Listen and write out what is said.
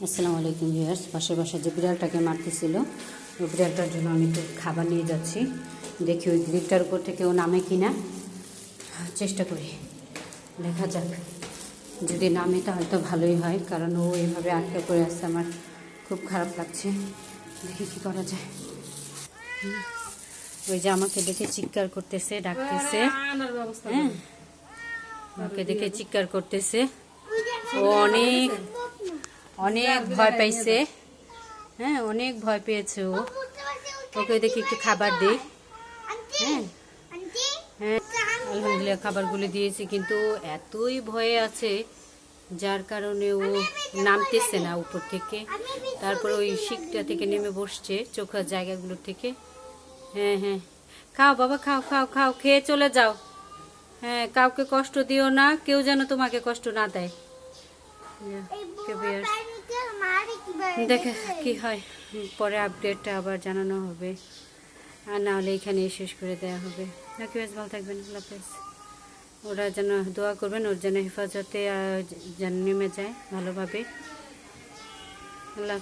আসসালামু আলাইকুম ভিউয়ার্স। পাশের বাসায় যে বিড়ালটাকে মারতেছিল ওই বিড়ালটার জন্য আমি একটু খাবার নিয়ে যাচ্ছি। দেখি ওই গ্রিলটার উপর থেকে ও নামে কিনা, চেষ্টা করি, দেখা যাক। যদি নামে তাহলে তো ভালোই হয়, কারণ ও এইভাবে আটকে পড়ে আসছে, আমার খুব খারাপ লাগছে। দেখি কী করা যায়। ওই যে আমাকে দেখে চিৎকার করতেছে, ডাকতেছে। হ্যাঁ, আমাকে দেখে চিৎকার করতেছে। ও অনেক অনেক ভয় পাইছে। হ্যাঁ, অনেক ভয় পেয়েছে ও। ওকে দেখি একটু খাবার দিই। হ্যাঁ হ্যাঁ, আলহামদুলিল্লাহ খাবারগুলো দিয়েছি, কিন্তু এতই ভয়ে আছে যার কারণে ও নামতেছে না উপর থেকে। তারপর ওই শিকটা থেকে নেমে বসছে চোখের জায়গাগুলো থেকে। হ্যাঁ হ্যাঁ, খাও বাবা, খাও খাও খাও, খেয়ে চলে যাও। হ্যাঁ, কাউকে কষ্ট দিও না, কেউ যেন তোমাকে কষ্ট না দেয়। দেখে কি হয়, পরে আপডেটটা আবার জানানো হবে, আর না হলে এখানেই শেষ করে দেওয়া হবে। নাকি বেশ ভালো থাকবেন, আল্লাহ হাফেজ। ওরা যেন দোয়া করবেন, ওর যেন হেফাজতে যেন নেমে যায় ভালোভাবে। আল্লাহ।